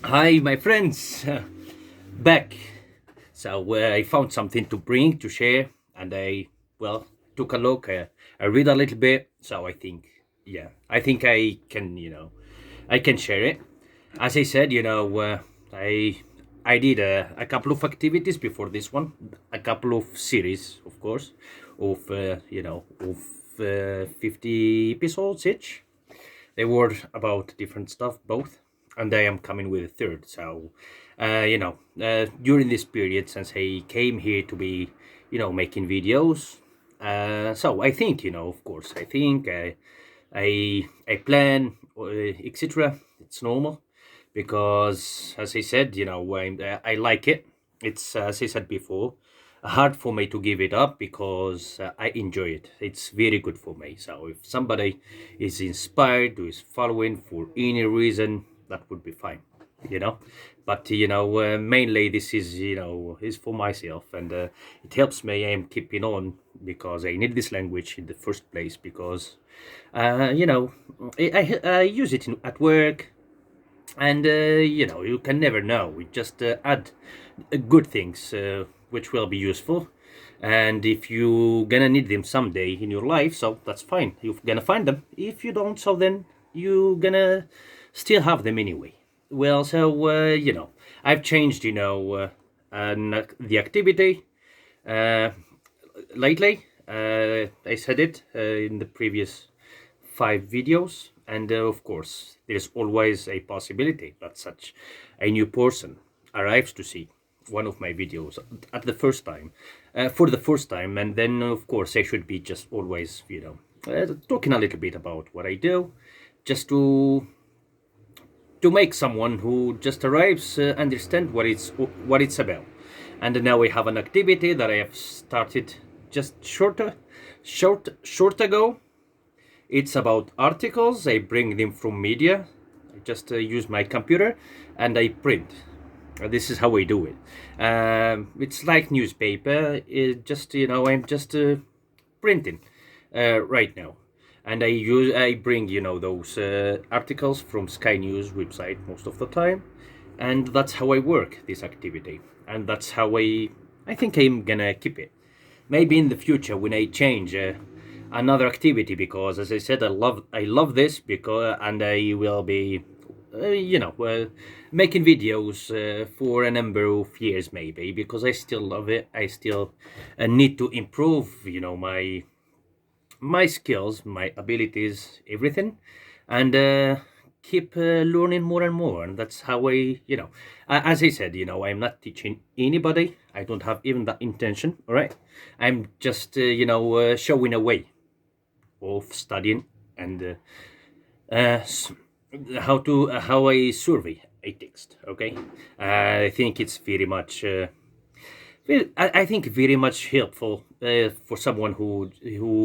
Hi, my friends, back. So I found something to bring to share, and I took a look. I read a little bit, so I think I can, I can share it. As I said, I did a couple of activities before this one, a couple of series, of course, of 50 episodes each. They were about different stuff, both, and I am coming with a third. So, during this period, since I came here to be, making videos, so I think, of course, I plan, etc. It's normal because, as I said, I like it. It's as I said before, hard for me to give it up because I enjoy it. It's very good for me. So if somebody is inspired or is following for any reason, that would be fine. You know, but mainly this is is for myself, and it helps me. I am keeping on because I need this language in the first place because uh, you know I use it at work, and you can never know. We just add good things which will be useful, and if you gonna need them someday in your life, so that's fine, you're gonna find them. If you don't, so then you gonna still have them anyway. Well, so I've changed the activity uh, lately. I said it in the previous 5 videos, and of course, there's always a possibility that such a new person arrives to see one of my videos at the first time, for the first time, and then of course I should be just always, talking a little bit about what I do, just to make someone who just arrives understand what it's about. And now we have an activity that I have started just short ago. It's about articles. I bring them from media. I just use my computer and I print. This is how I do it. It's like newspaper. I'm just printing right now, and I bring those articles from Sky News website most of the time, and that's how I work this activity, and that's how I think I'm gonna keep it. Maybe in the future when I change another activity, because as I said, I love this because, and I will be making videos for a number of years, maybe, because I still love it. I still need to improve my skills, my abilities, everything, and keep learning more and more. And that's how as I said, I'm not teaching anybody. I don't have even that intention. All right, I'm just showing a way of studying, and how I survey a text. Okay, I think it's very much. I think very much helpful for someone who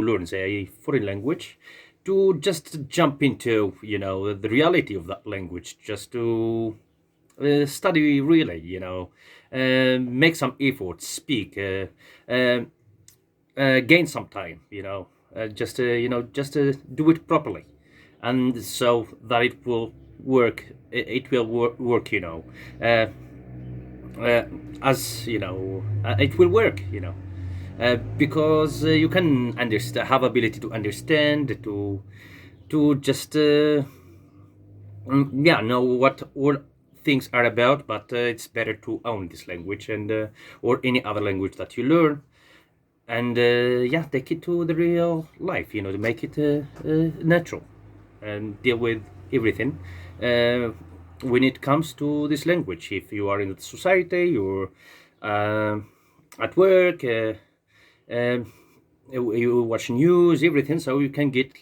learns a foreign language to just jump into the reality of that language, just to study really, make some effort, speak, gain some time, just do it properly, and so that it will work. It will work, uh, as it will work, because you can understand, have ability to understand, to just know what all things are about. But it's better to own this language, and or any other language that you learn, and take it to the real life, to make it natural, and deal with everything uh, when it comes to this language. If you are in the society or uh, at work, um, you watch news, everything, so you can get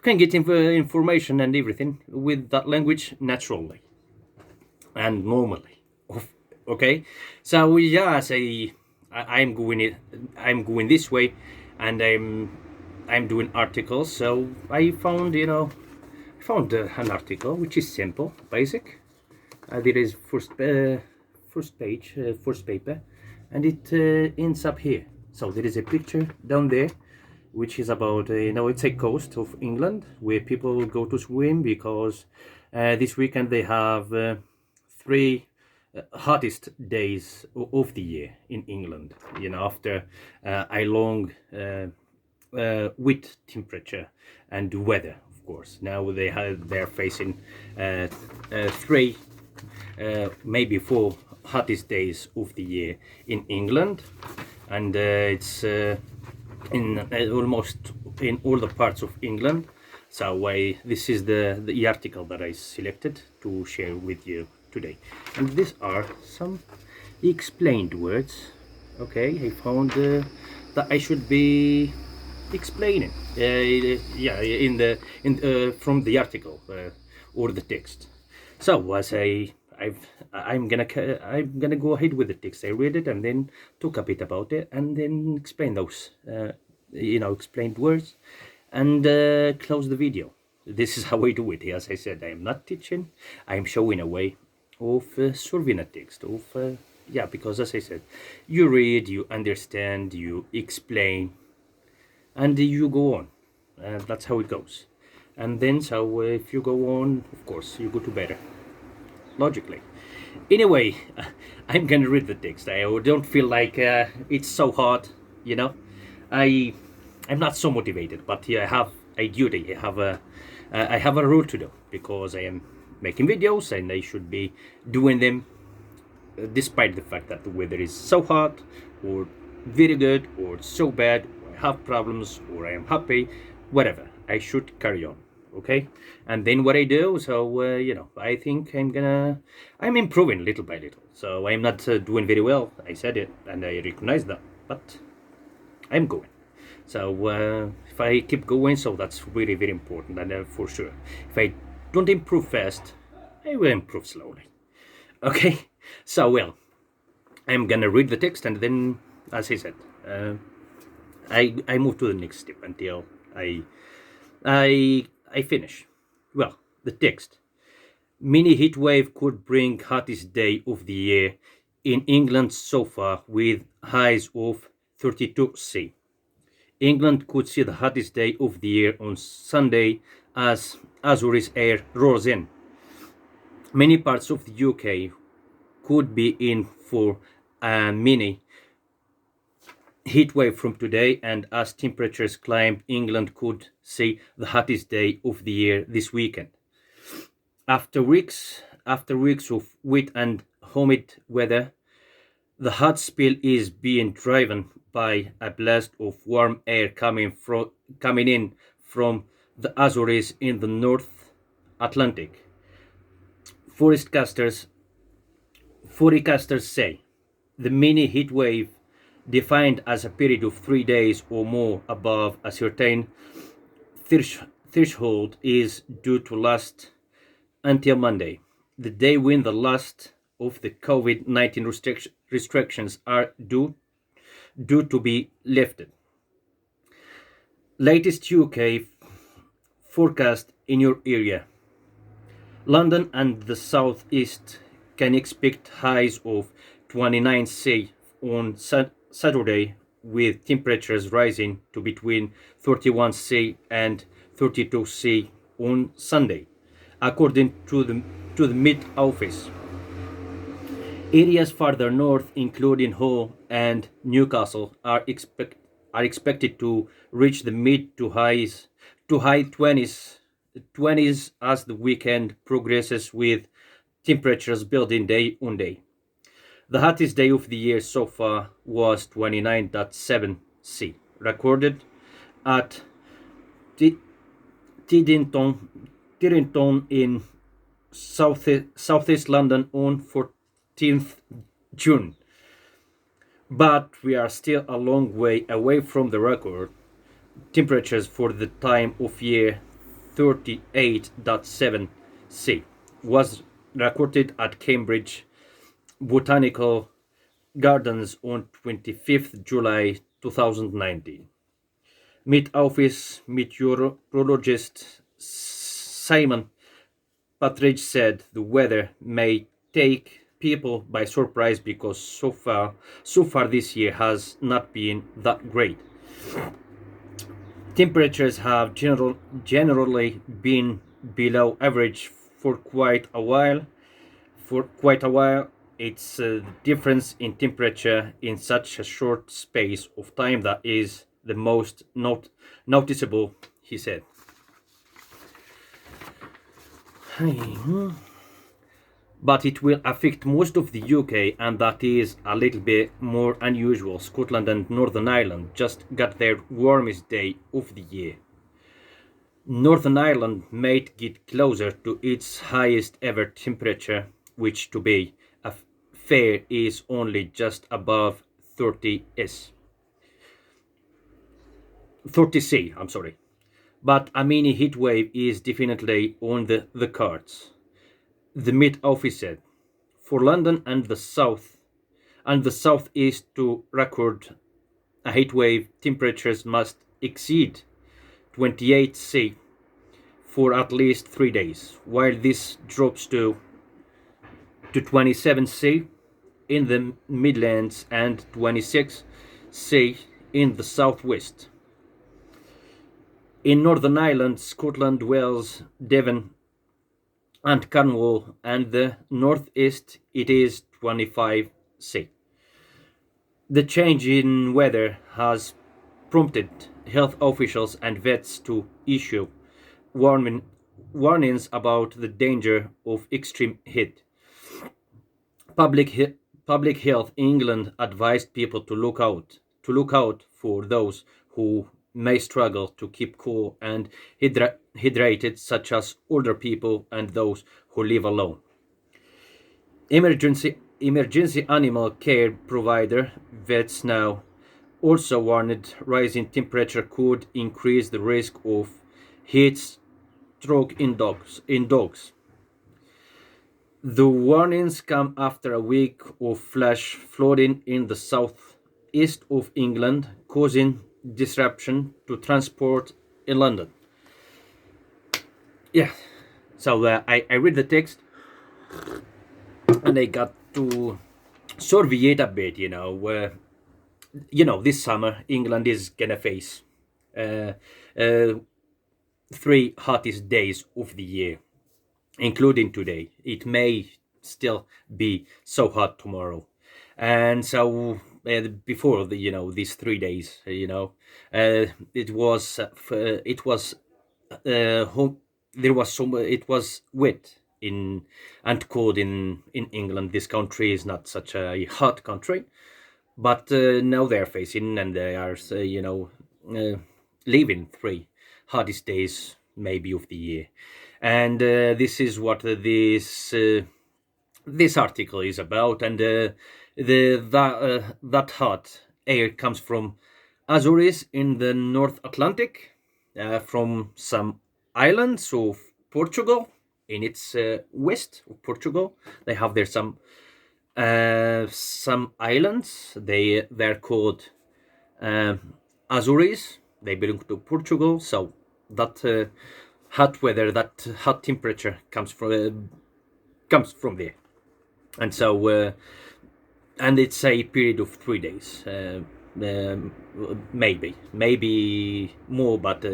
information and everything with that language naturally and normally. Okay, so I'm going I'm going this way, and I'm doing articles. So I found an article which is simple, basic. There is first page, first paper, and it ends up here. So there is a picture down there, which is about it's a coast of England where people go to swim because this weekend they have three hottest days of the year in England. After a long wet temperature and weather, of course. Now they're facing three, maybe four hottest days of the year in England, and it's in almost in all the parts of England. So this is the article that I selected to share with you today, and these are some explained words. Okay, I found that I should be explaining. Yeah, from the article or the text. So as I'm gonna go ahead with the text. I read it and then talk a bit about it and then explain those explained words and close the video. This is how I do it. As I said, I am not teaching. I am showing a way of solving a text. Because as I said, you read, you understand, you explain, and you go on. That's how it goes. And then, so if you go on, of course, you go to better. Logically. Anyway, I'm gonna read the text. I don't feel like it's so hard, I'm not so motivated, but I have a duty. I have a rule to do because I am making videos and I should be doing them despite the fact that the weather is so hot or very good or so bad, or I have problems or I am happy, whatever. I should carry on. Okay, and then what I do, so I think I'm improving little by little. So I'm not doing very well. I said it and I recognize that, but I'm going. So if I keep going, so that's really, very important, and for sure, if I don't improve fast, I will improve slowly. Okay, so I'm gonna read the text, and then, as I said, I move to the next step until I finish. Well, the text. Mini heat wave could bring hottest day of the year in England so far, with highs of 32 C. England could see the hottest day of the year on Sunday as Azores air roars in. Many parts of the UK could be in for a mini heat wave from today, and as temperatures climb, England could see the hottest day of the year this weekend. After weeks of wet and humid weather, the hot spell is being driven by a blast of warm air coming in from the Azores in the North Atlantic. Forecasters say the mini heat wave, defined as a period of 3 days or more above a certain threshold, is due to last until Monday, the day when the last of the COVID-19 restrictions are due to be lifted. Latest UK forecast in your area. London and the South East can expect highs of 29 C on Saturday, with temperatures rising to between 31 C and 32 C on Sunday, according to the Met Office. Areas further north, including Hull and Newcastle, are expected to reach the mid to high 20s as the weekend progresses, with temperatures building day on day. The hottest day of the year so far was 29.7 C, recorded at Tiddington in southeast London on 14th June. But we are still a long way away from the record temperatures for the time of year. 38.7 C was recorded at Cambridge Botanical Gardens on 25th July 2019. Met Office meteorologist Simon Partridge said the weather may take people by surprise because so far this year has not been that great. Temperatures have generally been below average for quite a while. for quite a while. It's the difference in temperature in such a short space of time that is the most noticeable, he said. But it will affect most of the UK, and that is a little bit more unusual. Scotland and Northern Ireland just got their warmest day of the year. Northern Ireland might get closer to its highest ever temperature, which, to be fair, is only just above 30 S. 30 C, I'm sorry. But a mini heat wave is definitely on the cards. The Met Office said, for London and the southeast to record a heat wave, temperatures must exceed 28 C for at least 3 days, while this drops to 27 C in the Midlands and 26 C in the southwest. In Northern Ireland, Scotland, Wales, Devon, and Cornwall, and the northeast, it is 25 C. The change in weather has prompted health officials and vets to issue warnings about the danger of extreme heat. Public Health England advised people to look out for those who may struggle to keep cool and hydrated, such as older people and those who live alone. Emergency animal care provider Vets Now also warned rising temperature could increase the risk of heat stroke in dogs. The warnings come after a week of flash flooding in the southeast of England, causing disruption to transport in London. Yeah, so I read the text and I got to survey it a bit. This summer England is gonna face uh, uh, 3 hottest days of the year, including today. It may still be so hot tomorrow, and so before these 3 days, it was home. There was some. It was wet in and cold in England. This country is not such a hot country, but now they're facing and they are living 3 hottest days maybe of the year, and this is what this article is about. And that hot air comes from Azores in the North Atlantic, from some islands of Portugal in its west of Portugal. They have there some islands. They're called Azores. They belong to Portugal. So that hot weather, that hot temperature comes from there. And so and it's a period of 3 days, maybe more, but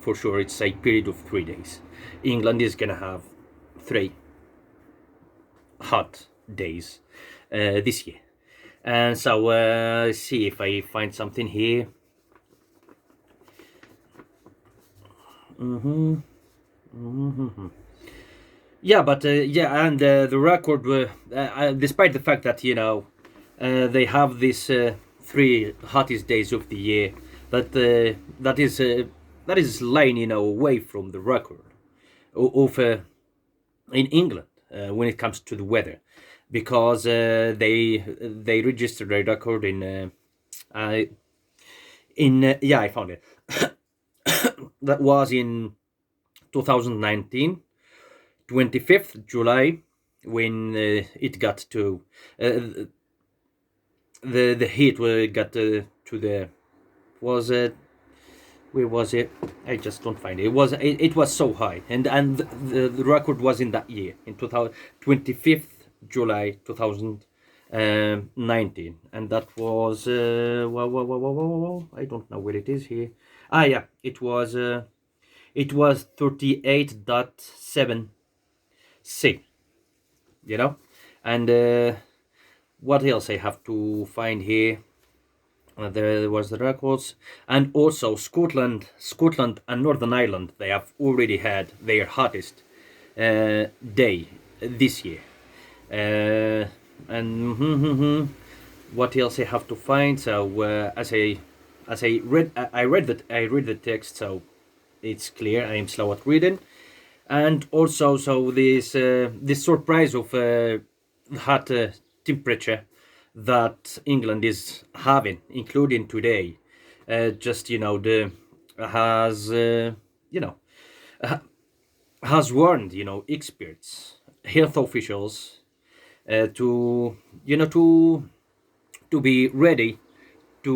for sure it's a period of 3 days. England is gonna have 3 hot days this year. And so let's see if I find something here. Yeah, but and the record, despite the fact that they have these 3 hottest days of the year, that is lying away from the record of in England when it comes to the weather, because they registered a record in yeah, I found it. That was in 2019, 25th July, when it got to the heat got to the was it where was it? I just don't find it. It was so high, and the record was in that year, in 25th July 2019, and that was I don't know where it is here. Yeah, it was 38.7 C. And what else I have to find here? There was the records, and also Scotland and Northern Ireland. They have already had their hottest day this year. And what else I have to find? So I read the text, so it's clear. I am slow at reading, and also so this surprise of hot temperature that England is having, including today, just the has you know has warned experts, health officials, to to be ready to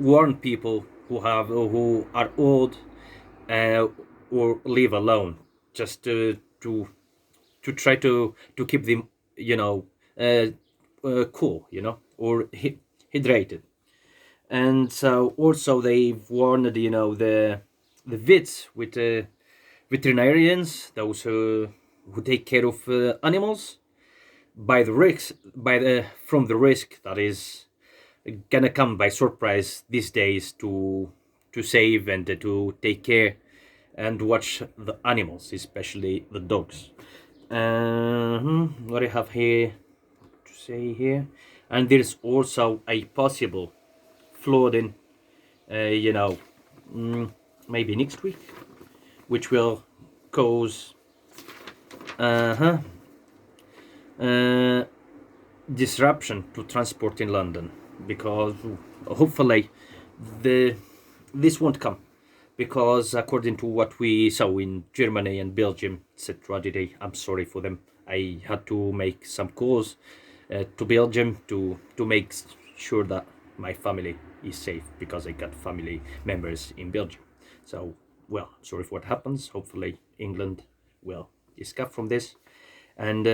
warn people who are old uh, or live alone, just to try to keep them uh, cool, or hydrated. And so also they've warned the vets with veterinarians, those who take care of animals, by the risk by the from the risk that is gonna come by surprise these days to save and to take care and watch the animals, especially the dogs. What I have here to say here, and there's also a possible flooding, uh, you know, mm, maybe next week, which will cause uh, uh, disruption to transport in London, because hopefully the this won't come, because according to what we saw in Germany and Belgium, it's a tragedy. I'm sorry for them. I had to make some calls to Belgium to make sure that my family is safe, because I got family members in Belgium. So, well, sorry for what happens. Hopefully England will escape from this. And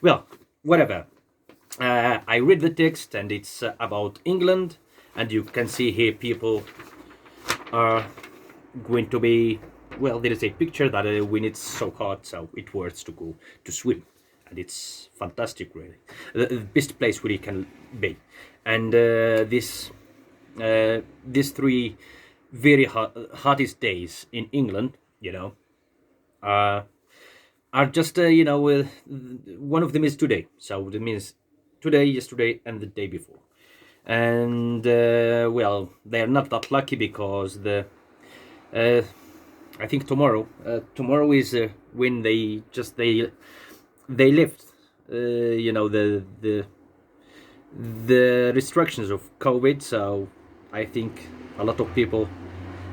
well, whatever. I read the text, and it's about England, and you can see here people are going to be, well, there is a picture that when it's so hot, so it worth to go to swim, and it's fantastic, really, the best place where you can be. And these three very hottest days in England, uh, are just one of them is today, so that means today, yesterday, and the day before. And well, they're not that lucky, because uh, I think tomorrow is when they lift the restrictions of COVID. So I think a lot of people,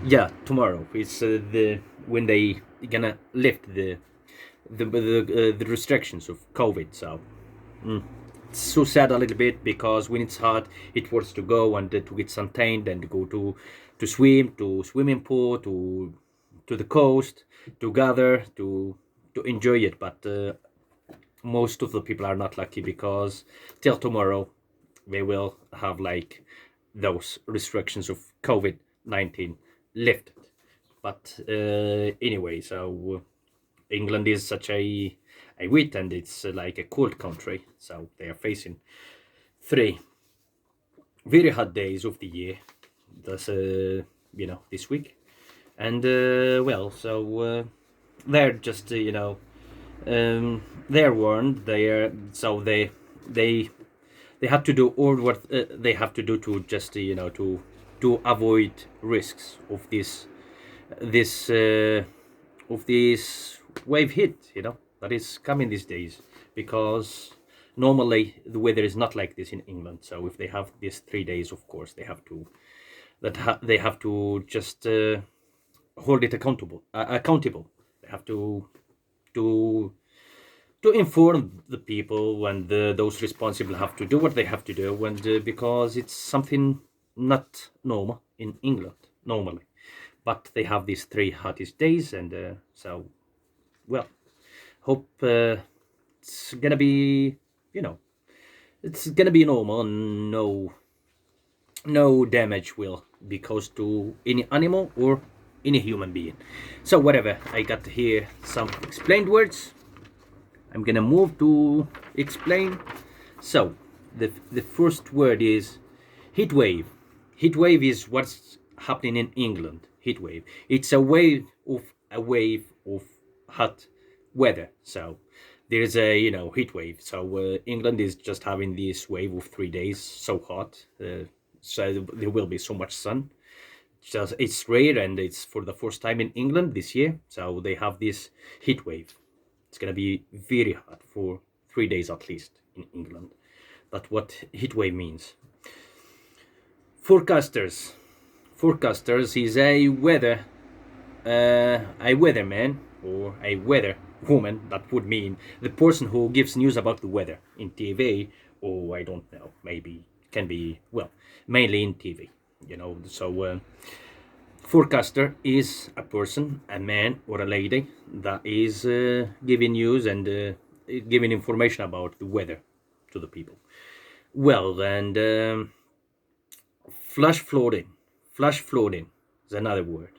yeah, tomorrow is the when they gonna lift the restrictions of COVID. So it's so sad a little bit, because when it's hot, it wants to go and to get suntanned and go to swim, to swimming pool, to the coast, to gather, to enjoy it. But most of the people are not lucky, because till tomorrow they will have like those restrictions of COVID-19 lifted. But anyway, so England is such a wheat, and it's like a cold country, so they are facing three very hot days of the year. That's this week, and well, so they're just they're warned. They they have to do all what they have to do to just to avoid risks of this of this wave hit, that is coming these days, because normally the weather is not like this in England. So if they have these 3 days, of course they have to they have to just hold it accountable. They have to to inform the people, when those responsible have to do what they have to do, and because it's something not normal in England normally. But they have these three hottest days, and so, well, hope it's gonna be, it's gonna be normal, and no damage will be caused to any animal or in a human being. So whatever, I got here some explained words. I'm gonna move to explain. So the first word is heat wave. Heat wave is what's happening in England. Heat wave. It's a wave of hot weather. So there's a heat wave. So England is just having this wave of 3 days so hot. So there will be so much sun. Just it's rare and it's for the first time in England this year. So they have this heat wave. It's gonna be very hot for 3 days at least in England. That's what heat wave means. Forecasters. Forecasters is a weatherman or a weather woman. That would mean the person who gives news about the weather in TV, or I don't know, maybe can be, well, mainly in TV. So forecaster is a person, a man or a lady that is giving news and giving information about the weather to the people. Well, and flash flooding. Flash flooding is another word.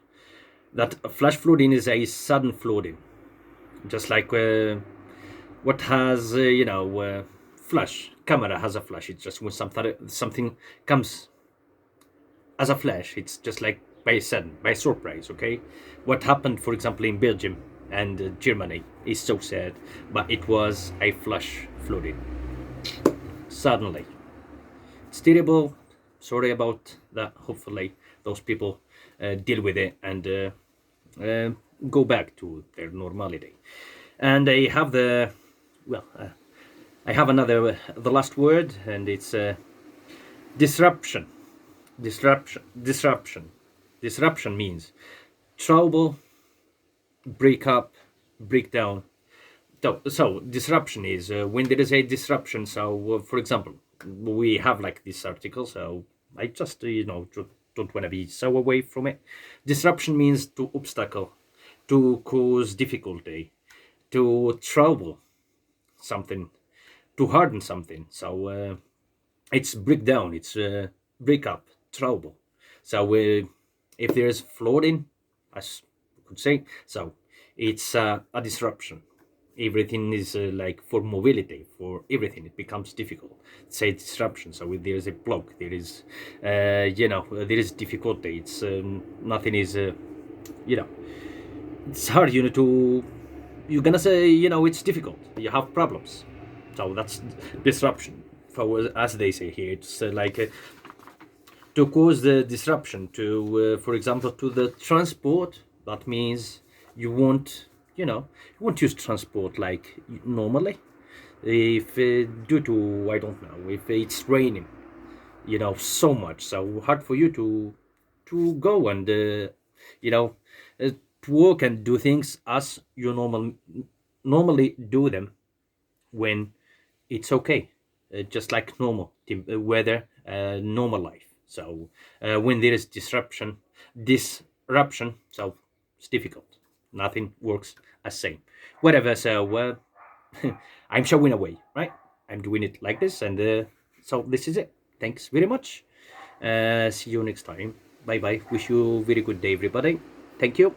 That flash flooding is a sudden flooding, just like what has flash camera has a flash. It's just when something comes as a flash. It's just like by sudden, by surprise. Okay, what happened, for example, in Belgium and Germany is so sad, but it was a flash flooding suddenly. It's terrible. Sorry about that. Hopefully those people deal with it and go back to their normality. And I have I have the last word, and it's disruption. Disruption means trouble, break up, break down. So disruption is when there is a disruption. So for example, we have like this article, so I just don't want to be so away from it. Disruption means to obstacle, to cause difficulty, to trouble something, to harden something. So it's break down, it's break up, trouble. So if there is flooding, as you could say, so it's a disruption. Everything is like for mobility, for everything, it becomes difficult. Say disruption. So if there is a block, there is there is difficulty. It's nothing is it's hard to you're gonna say it's difficult, you have problems. So that's disruption, for as they say here. It's like to cause the disruption to for example to the transport. That means you won't you won't use transport like normally if due to, I don't know, if it's raining so much, so hard for you to go and to work and do things as you normally do them when it's okay, just like normal weather, normal life. So when there is disruption, so it's difficult. Nothing works as same. Whatever. So I'm showing away, right? I'm doing it like this, and so this is it. Thanks very much. See you next time. Bye bye. Wish you very good day, everybody. Thank you.